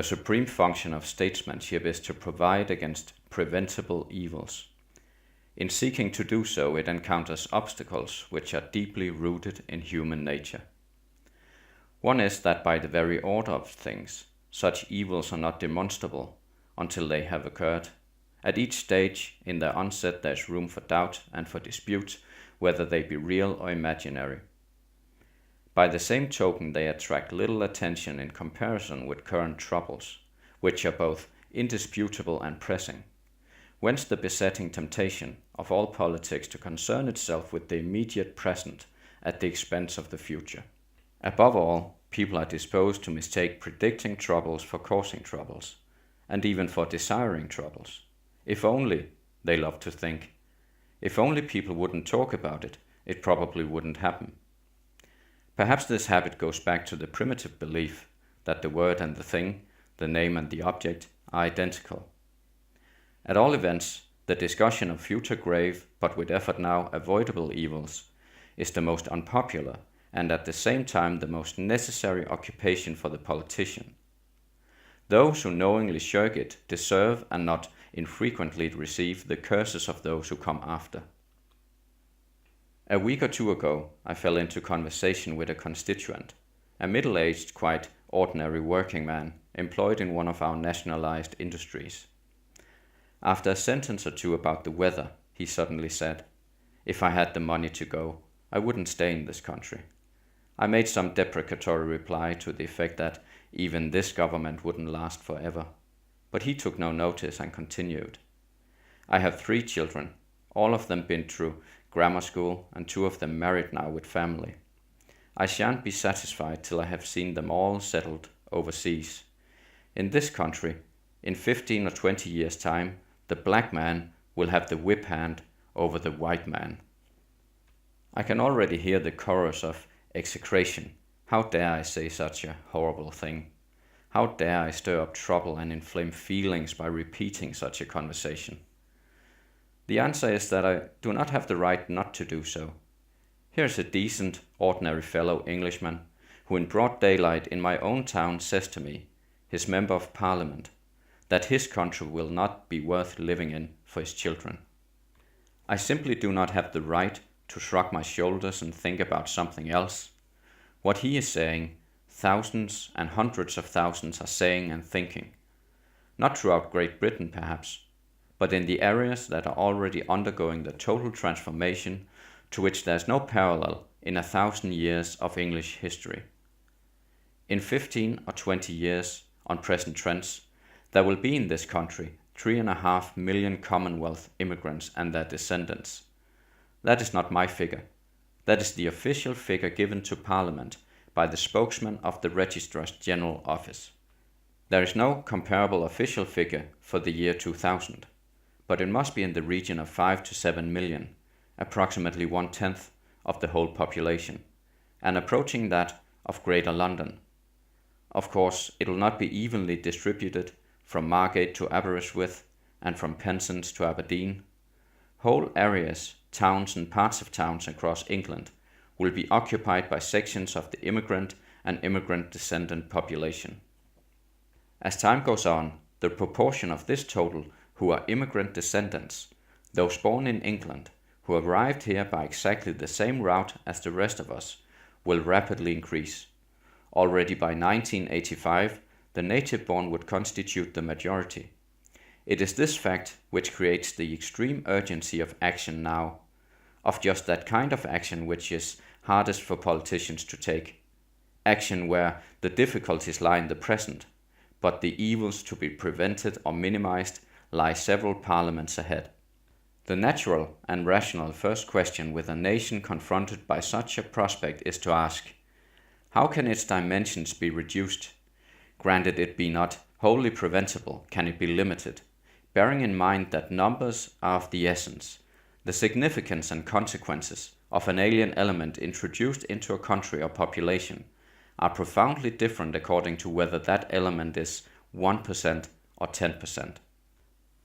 The supreme function of statesmanship is to provide against preventable evils. In seeking to do so, it encounters obstacles which are deeply rooted in human nature. One is that by the very order of things, such evils are not demonstrable until they have occurred. At each stage in their onset there is room for doubt and for dispute, whether they be real or imaginary. By the same token, they attract little attention in comparison with current troubles, which are both indisputable and pressing. Whence the besetting temptation of all politics to concern itself with the immediate present at the expense of the future. Above all, people are disposed to mistake predicting troubles for causing troubles, and even for desiring troubles. If only, they love to think, if only people wouldn't talk about it, it probably wouldn't happen. Perhaps this habit goes back to the primitive belief that the word and the thing, the name and the object, are identical. At all events, the discussion of future grave, but with effort now avoidable evils, is the most unpopular and at the same time the most necessary occupation for the politician. Those who knowingly shirk it deserve and not infrequently receive the curses of those who come after. A week or two ago, I fell into conversation with a constituent, a middle-aged, quite ordinary working man employed in one of our nationalized industries. After a sentence or two about the weather, he suddenly said, "If I had the money to go, I wouldn't stay in this country." I made some deprecatory reply to the effect that even this government wouldn't last forever, but he took no notice and continued. "I have 3 children, all of them been through grammar school and 2 of them married now with family. I shan't be satisfied till I have seen them all settled overseas. In this country, in 15 or 20 years' time, the black man will have the whip hand over the white man." I can already hear the chorus of execration. How dare I say such a horrible thing? How dare I stir up trouble and inflame feelings by repeating such a conversation? The answer is that I do not have the right not to do so. Here is a decent, ordinary fellow Englishman who in broad daylight in my own town says to me, his member of parliament, that his country will not be worth living in for his children. I simply do not have the right to shrug my shoulders and think about something else. What he is saying, thousands and hundreds of thousands are saying and thinking. Not throughout Great Britain perhaps, but in the areas that are already undergoing the total transformation to which there is no parallel in 1,000 years of English history. In 15 or 20 years, on present trends, there will be in this country 3.5 million Commonwealth immigrants and their descendants. That is not my figure. That is the official figure given to Parliament by the spokesman of the Registrar's General Office. There is no comparable official figure for the year 2000, but it must be in the region of 5 to 7 million, approximately 1/10 of the whole population, and approaching that of Greater London. Of course, it will not be evenly distributed from Margate to Aberystwyth and from Penzance to Aberdeen. Whole areas, towns and parts of towns across England will be occupied by sections of the immigrant and immigrant descendant population. As time goes on, the proportion of this total who are immigrant descendants, those born in England, who arrived here by exactly the same route as the rest of us, will rapidly increase. Already by 1985, the native-born would constitute the majority. It is this fact which creates the extreme urgency of action now, of just that kind of action which is hardest for politicians to take. Action where the difficulties lie in the present, but the evils to be prevented or minimized lie several parliaments ahead. The natural and rational first question with a nation confronted by such a prospect is to ask, how can its dimensions be reduced? Granted it be not wholly preventable, can it be limited? Bearing in mind that numbers are of the essence, the significance and consequences of an alien element introduced into a country or population are profoundly different according to whether that element is 1% or 10%.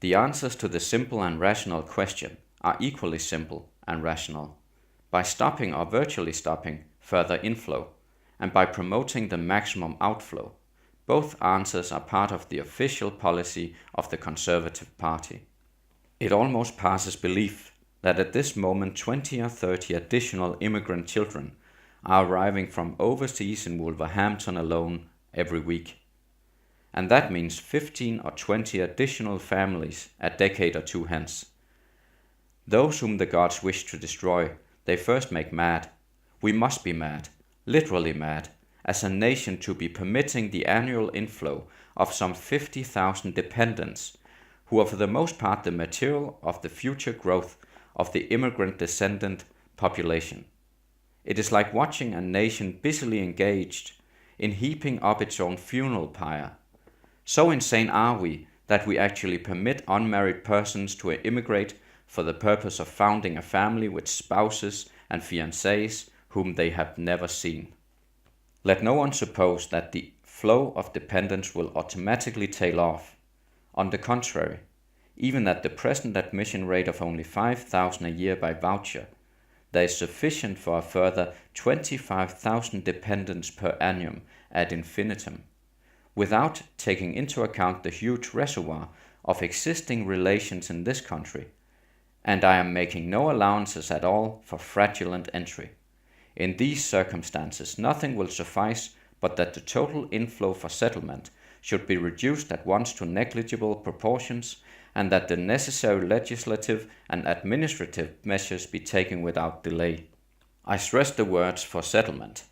The answers to the simple and rational question are equally simple and rational. By stopping or virtually stopping further inflow, and by promoting the maximum outflow, Both answers are part of the official policy of the Conservative Party. It almost passes belief that at this moment 20 or 30 additional immigrant children are arriving from overseas in Wolverhampton alone every week. And that means 15 or 20 additional families a decade or two hence. Those whom the gods wish to destroy, they first make mad. We must be mad, literally mad, as a nation to be permitting the annual inflow of some 50,000 dependents, who are for the most part the material of the future growth of the immigrant descendant population. It is like watching a nation busily engaged in heaping up its own funeral pyre. So insane are we that we actually permit unmarried persons to immigrate for the purpose of founding a family with spouses and fiancés whom they have never seen. Let no one suppose that the flow of dependents will automatically tail off. On the contrary, even at the present admission rate of only 5,000 a year by voucher, there is sufficient for a further 25,000 dependents per annum ad infinitum, without taking into account the huge reservoir of existing relations in this country, and I am making no allowances at all for fraudulent entry. In these circumstances, nothing will suffice but that the total inflow for settlement should be reduced at once to negligible proportions, and that the necessary legislative and administrative measures be taken without delay. I stress the words for settlement.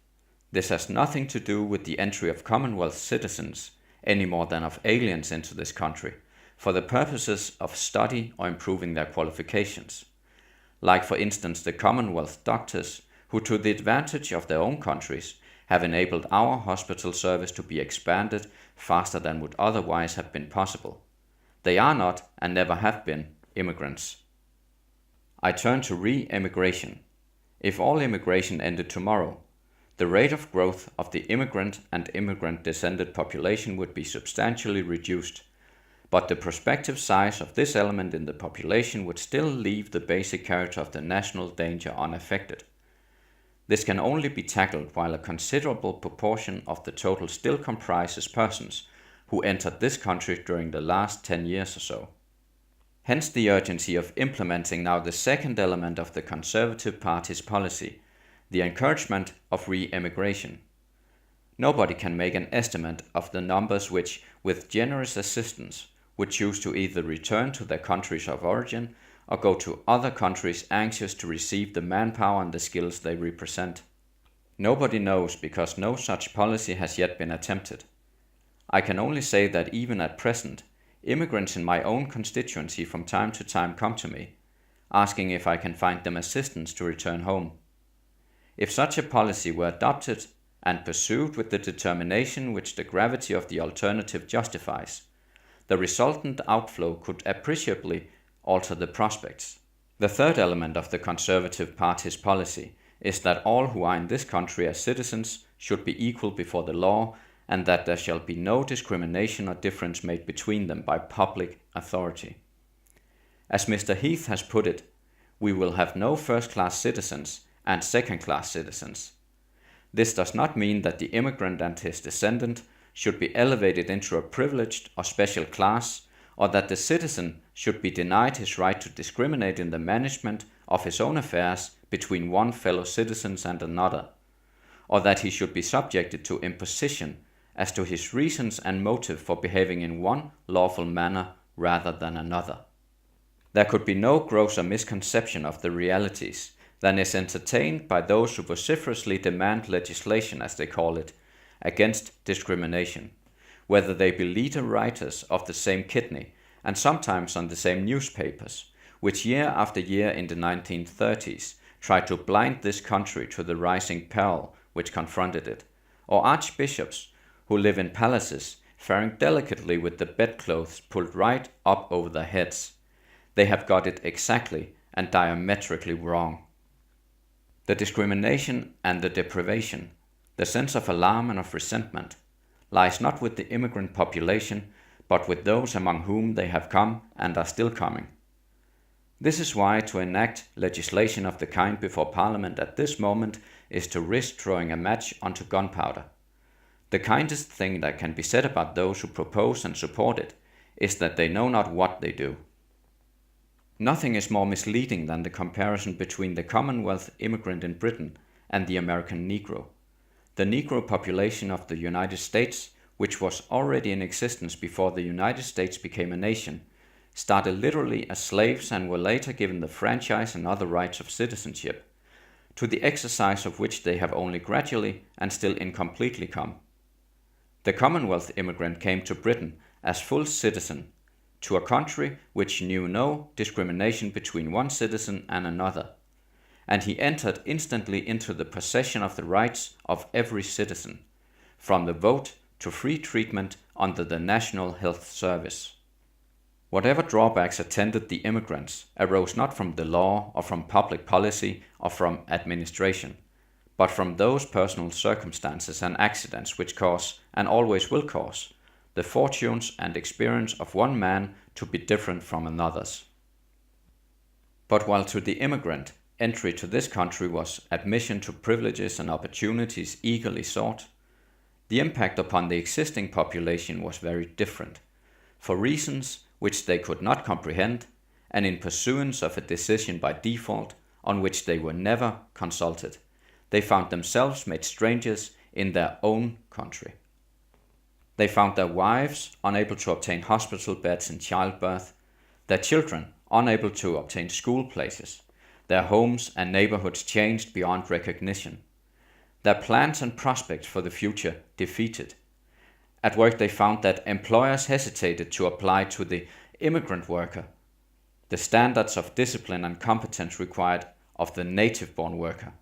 This has nothing to do with the entry of Commonwealth citizens, any more than of aliens into this country, for the purposes of study or improving their qualifications. Like for instance the Commonwealth doctors, who to the advantage of their own countries have enabled our hospital service to be expanded faster than would otherwise have been possible. They are not, and never have been, immigrants. I turn to re-immigration. If all immigration ended tomorrow, the rate of growth of the immigrant and immigrant-descended population would be substantially reduced, but the prospective size of this element in the population would still leave the basic character of the national danger unaffected. This can only be tackled while a considerable proportion of the total still comprises persons who entered this country during the last 10 years or so. Hence the urgency of implementing now the second element of the Conservative Party's policy, the encouragement of re-immigration. Nobody can make an estimate of the numbers which, with generous assistance, would choose to either return to their countries of origin or go to other countries anxious to receive the manpower and the skills they represent. Nobody knows because no such policy has yet been attempted. I can only say that even at present, immigrants in my own constituency from time to time come to me, asking if I can find them assistance to return home. If such a policy were adopted and pursued with the determination which the gravity of the alternative justifies, the resultant outflow could appreciably alter the prospects. The third element of the Conservative Party's policy is that all who are in this country as citizens should be equal before the law, and that there shall be no discrimination or difference made between them by public authority. As Mr. Heath has put it, we will have no first-class citizens and second-class citizens. This does not mean that the immigrant and his descendant should be elevated into a privileged or special class, or that the citizen should be denied his right to discriminate in the management of his own affairs between one fellow citizen and another, or that he should be subjected to imposition as to his reasons and motive for behaving in one lawful manner rather than another. There could be no grosser misconception of the realities than is entertained by those who vociferously demand legislation, as they call it, against discrimination, whether they be leader writers of the same kidney and sometimes on the same newspapers, which year after year in the 1930s tried to blind this country to the rising peril which confronted it, or archbishops who live in palaces faring delicately with the bedclothes pulled right up over their heads. They have got it exactly and diametrically wrong. The discrimination and the deprivation, the sense of alarm and of resentment, lies not with the immigrant population, but with those among whom they have come and are still coming. This is why to enact legislation of the kind before Parliament at this moment is to risk throwing a match onto gunpowder. The kindest thing that can be said about those who propose and support it is that they know not what they do. Nothing is more misleading than the comparison between the Commonwealth immigrant in Britain and the American Negro. The Negro population of the United States, which was already in existence before the United States became a nation, started literally as slaves and were later given the franchise and other rights of citizenship, to the exercise of which they have only gradually and still incompletely come. The Commonwealth immigrant came to Britain as full citizen, to a country which knew no discrimination between one citizen and another, and he entered instantly into the possession of the rights of every citizen, from the vote to free treatment under the National Health Service. Whatever drawbacks attended the immigrants arose not from the law or from public policy or from administration, but from those personal circumstances and accidents which cause, and always will cause, the fortunes and experience of one man to be different from another's. But while to the immigrant, entry to this country was admission to privileges and opportunities eagerly sought, the impact upon the existing population was very different, for reasons which they could not comprehend, and in pursuance of a decision by default on which they were never consulted. They found themselves made strangers in their own country. They found their wives unable to obtain hospital beds in childbirth, their children unable to obtain school places, their homes and neighborhoods changed beyond recognition, their plans and prospects for the future defeated. At work they found that employers hesitated to apply to the immigrant worker the standards of discipline and competence required of the native-born worker.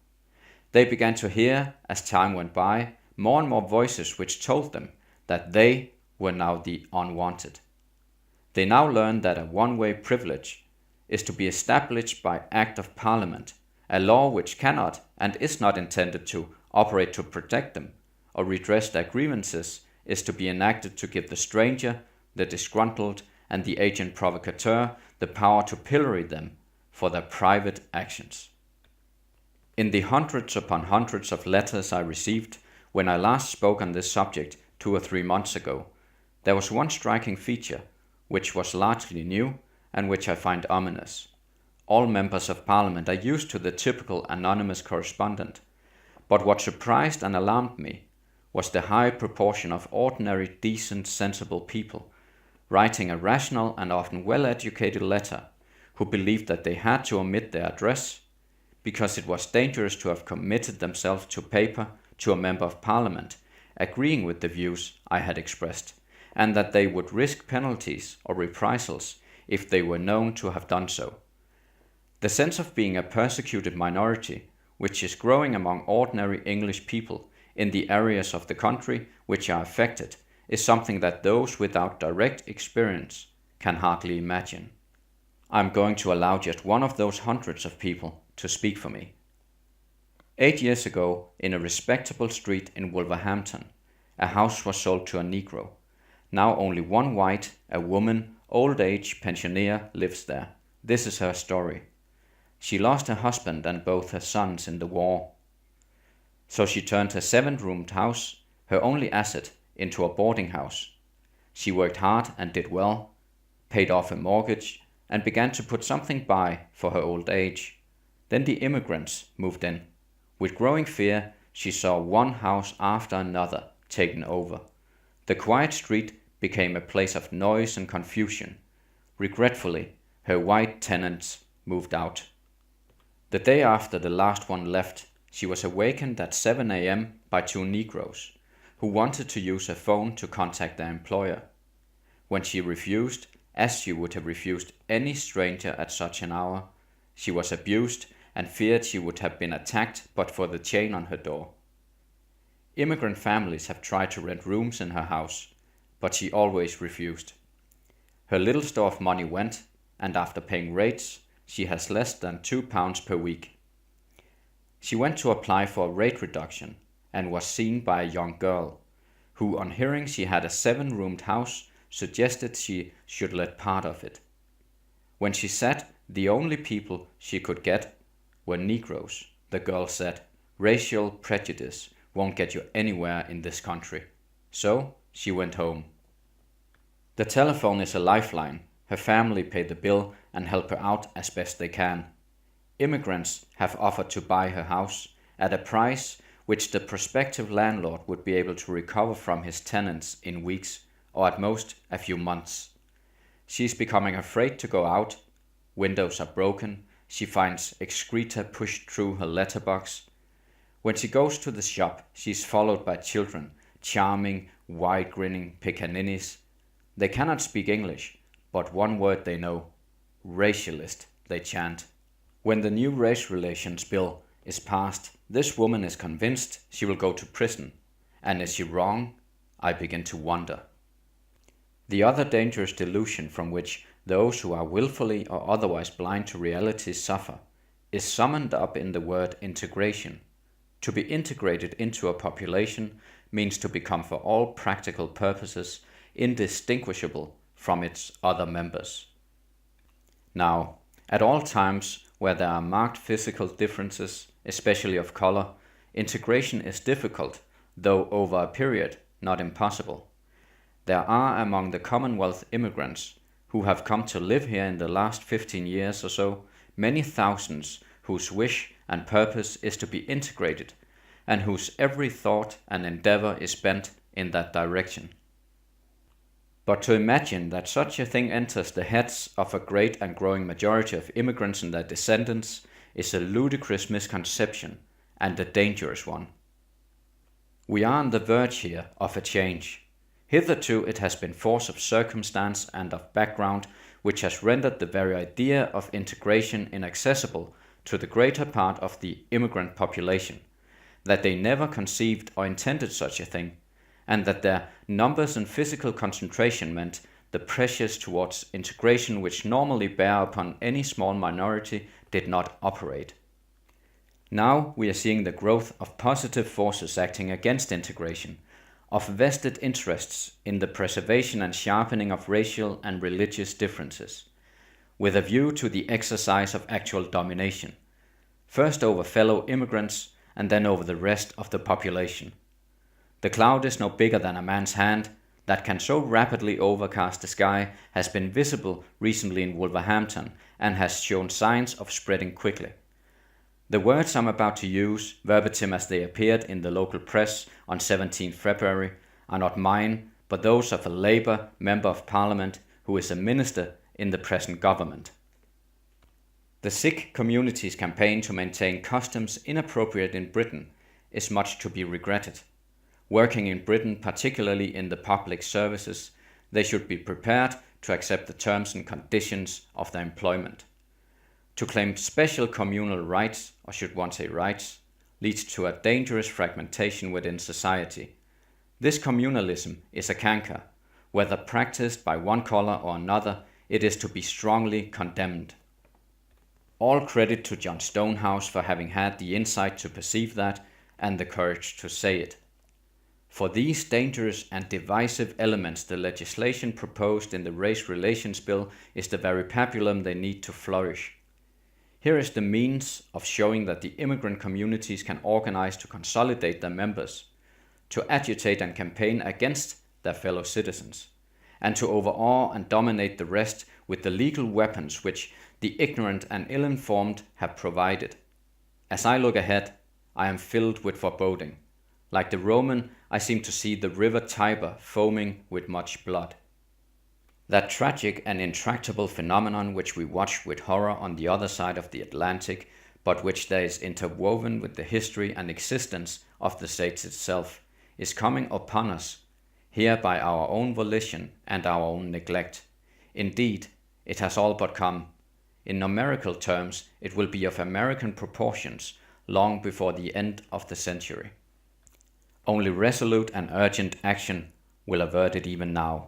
They began to hear, as time went by, more and more voices which told them that they were now the unwanted. They now learned that a one-way privilege is to be established by Act of Parliament, a law which cannot and is not intended to operate to protect them or redress their grievances, is to be enacted to give the stranger, the disgruntled, and the agent provocateur the power to pillory them for their private actions. In the hundreds upon hundreds of letters I received when I last spoke on this subject 2 or 3 months ago, there was one striking feature which was largely new and which I find ominous. All members of Parliament are used to the typical anonymous correspondent, but what surprised and alarmed me was the high proportion of ordinary, decent, sensible people writing a rational and often well-educated letter who believed that they had to omit their address because it was dangerous to have committed themselves to paper to a member of Parliament agreeing with the views I had expressed, and that they would risk penalties or reprisals if they were known to have done so. The sense of being a persecuted minority, which is growing among ordinary English people in the areas of the country which are affected, is something that those without direct experience can hardly imagine. I am going to allow just one of those hundreds of people to speak for me. 8 years ago, in a respectable street in Wolverhampton, a house was sold to a Negro. Now only one white, a woman, old age pensioner lives there. This is her story. She lost her husband and both her sons in the war. So she turned her 7-roomed house, her only asset, into a boarding house. She worked hard and did well, paid off a mortgage, and began to put something by for her old age. Then the immigrants moved in. With growing fear, she saw one house after another taken over. The quiet street became a place of noise and confusion. Regretfully, her white tenants moved out. The day after the last one left, she was awakened at 7 a.m. by 2 Negroes, who wanted to use her phone to contact their employer. When she refused, as she would have refused any stranger at such an hour, she was abused and feared she would have been attacked but for the chain on her door. Immigrant families have tried to rent rooms in her house, but she always refused. Her little store of money went, and after paying rates, she has less than £2 per week. She went to apply for a rate reduction and was seen by a young girl, who on hearing she had a 7-roomed house suggested she should let part of it. When she said the only people she could get were Negroes, the girl said, "Racial prejudice won't get you anywhere in this country." So she went home. The telephone is a lifeline. Her family pay the bill and help her out as best they can. Immigrants have offered to buy her house at a price which the prospective landlord would be able to recover from his tenants in weeks or at most a few months. She's becoming afraid to go out. Windows are broken. She finds excreta pushed through her letterbox. When she goes to the shop, she's followed by children, charming, wide-grinning pickaninnies. They cannot speak English, but one word they know: racialist, they chant. When the new race relations bill is passed, this woman is convinced she will go to prison. And is she wrong? I begin to wonder. The other dangerous delusion from which those who are willfully or otherwise blind to reality suffer is summed up in the word integration. To be integrated into a population means to become for all practical purposes indistinguishable from its other members. Now, at all times where there are marked physical differences, especially of color, integration is difficult, though over a period not impossible. There are among the Commonwealth immigrants who have come to live here in the last 15 years or so many thousands whose wish and purpose is to be integrated and whose every thought and endeavor is bent in that direction. But to imagine that such a thing enters the heads of a great and growing majority of immigrants and their descendants is a ludicrous misconception and a dangerous one. We are on the verge here of a change. Hitherto it has been force of circumstance and of background which has rendered the very idea of integration inaccessible to the greater part of the immigrant population, that they never conceived or intended such a thing, and that their numbers and physical concentration meant the pressures towards integration which normally bear upon any small minority did not operate. Now we are seeing the growth of positive forces acting against integration, of vested interests in the preservation and sharpening of racial and religious differences, with a view to the exercise of actual domination, first over fellow immigrants and then over the rest of the population. The cloud is no bigger than a man's hand that can so rapidly overcast the sky has been visible recently in Wolverhampton and has shown signs of spreading quickly. The words I'm about to use, verbatim as they appeared in the local press on 17 February, are not mine, but those of a Labour Member of Parliament who is a minister in the present government. The Sikh community's campaign to maintain customs inappropriate in Britain is much to be regretted. Working in Britain, particularly in the public services, they should be prepared to accept the terms and conditions of their employment. To claim special communal rights, or should one say rights, leads to a dangerous fragmentation within society. This communalism is a canker. Whether practiced by one color or another, it is to be strongly condemned. All credit to John Stonehouse for having had the insight to perceive that and the courage to say it. For these dangerous and divisive elements, the legislation proposed in the Race Relations Bill is the very pabulum they need to flourish. Here is the means of showing that the immigrant communities can organize to consolidate their members, to agitate and campaign against their fellow citizens, and to overawe and dominate the rest with the legal weapons which the ignorant and ill-informed have provided. As I look ahead, I am filled with foreboding. Like the Roman, I seem to see the river Tiber foaming with much blood. That tragic and intractable phenomenon which we watch with horror on the other side of the Atlantic, but which there is interwoven with the history and existence of the States itself, is coming upon us, here by our own volition and our own neglect. Indeed, it has all but come. In numerical terms, it will be of American proportions long before the end of the century. Only resolute and urgent action will avert it even now.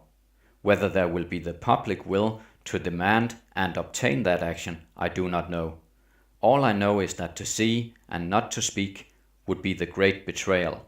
Whether there will be the public will to demand and obtain that action, I do not know. All I know is that to see and not to speak would be the great betrayal.